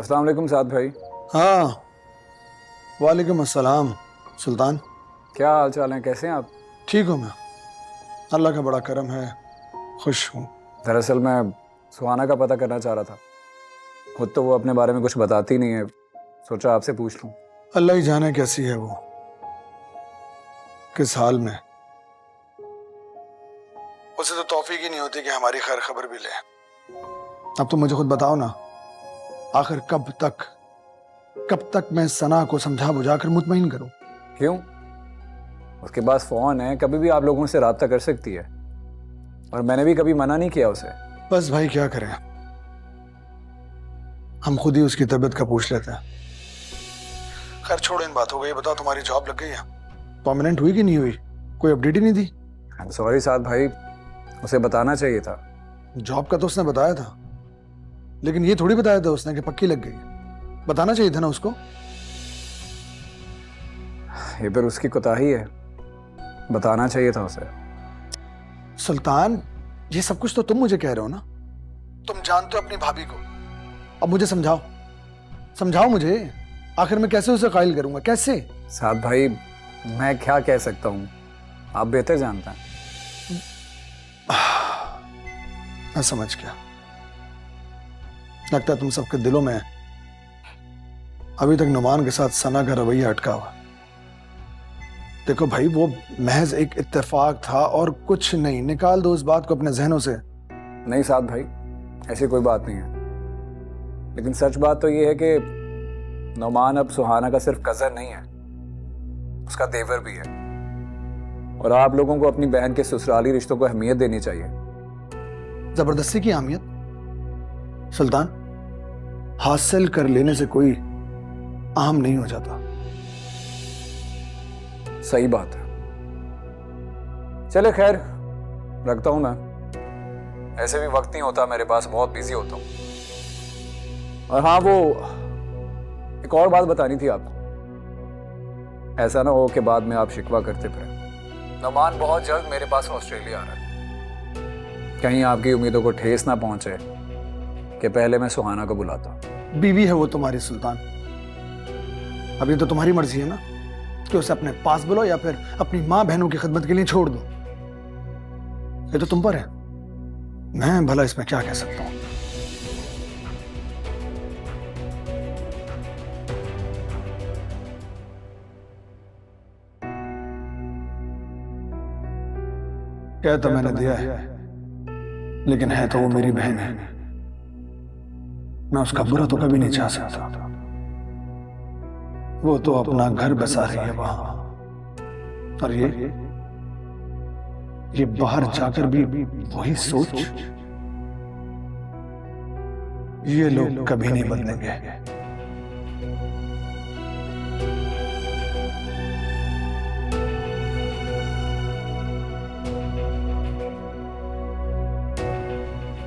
अस्सलाम वालेकुम साद भाई। हाँ, वालेकुम अस्सलाम सुल्तान। क्या हाल चाल है, कैसे हैं आप? ठीक हूँ मैं, अल्लाह का बड़ा करम है, खुश हूँ। दरअसल मैं सुहाना का पता करना चाह रहा था। खुद तो वो अपने बारे में कुछ बताती नहीं है, सोचा आपसे पूछ लूँ। अल्लाह ही जाने कैसी है वो, किस हाल में। उसे तो तौफीक ही नहीं होती कि हमारी खैर खबर भी ले। अब तुम मुझे खुद बताओ ना, आखिर कब तक मैं सना को समझा बुझा कर मुतमईन करूं। क्यों? उसके पास फ़ोन है, कभी भी आप लोगों से रब्ता कर सकती है, और मैंने भी कभी मना नहीं किया उसे। बस भाई क्या करें, हम खुद ही उसकी तबीयत का पूछ लेते हैं। खैर छोड़ो इन बातों को, ये बताओ तुम्हारी जॉब लग गई है, परमानेंट हुई कि नहीं हुई? कोई अपडेट ही नहीं दी। आई एम सॉरी साद भाई, उसे बताना चाहिए था। जॉब का तो उसने बताया था, लेकिन ये थोड़ी बताया था उसने कि पक्की लग गई। बताना चाहिए था ना उसको। ये फिर उसकी कोताही है, बताना चाहिए था उसे। सुल्तान, ये सब कुछ तो तुम मुझे कह रहे हो ना, तुम जानते हो अपनी भाभी को। अब मुझे समझाओ, समझाओ मुझे, आखिर मैं कैसे उसे कायल करूंगा, कैसे? साद भाई, मैं क्या कह सकता हूँ, आप बेहतर जानते हैं। मैं समझ गया, लगता है तुम सबके दिलों में अभी तक नुमान के साथ सना का रवैया अटका हुआ। देखो भाई, वो महज एक इत्तेफाक था और कुछ नहीं। निकाल दो उस बात को अपने जहनों से। नहीं साद भाई, ऐसी कोई बात नहीं है, लेकिन सच बात तो ये है कि नुमान अब सुहाना का सिर्फ कज़न नहीं है, उसका देवर भी है। और आप लोगों को अपनी बहन के ससुराली रिश्तों को अहमियत देनी चाहिए। जबरदस्ती की अहमियत? सुल्तान, हासिल कर लेने से कोई अहम नहीं हो जाता। सही बात है। चले खैर, रखता हूं मैं, ऐसे भी वक्त नहीं होता मेरे पास, बहुत बिजी होता हूं। और हाँ, वो एक और बात बतानी थी आपको। ऐसा ना हो कि बाद में आप शिकवा करते फिरें। नुमान बहुत जल्द मेरे पास ऑस्ट्रेलिया आ रहा है। कहीं आपकी उम्मीदों को ठेस ना पहुंचे कि पहले मैं सुहाना को बुलाता हूं। बीवी है वो तुम्हारी सुल्तान, अभी तो तुम्हारी मर्जी है ना कि उसे अपने पास बुलाओ या फिर अपनी मां बहनों की खिदमत के लिए छोड़ दो। ये तो तुम पर है, मैं भला इसमें क्या कह सकता हूं। कह तो मैंने दिया है, लेकिन है तो वो मेरी बहन है, मैं उसका बुरा तो कभी नहीं चाह सकता। वो तो अपना घर बसा रही है वहां, और ये बाहर जाकर भी वही सोच। ये लोग कभी नहीं बदलेंगे।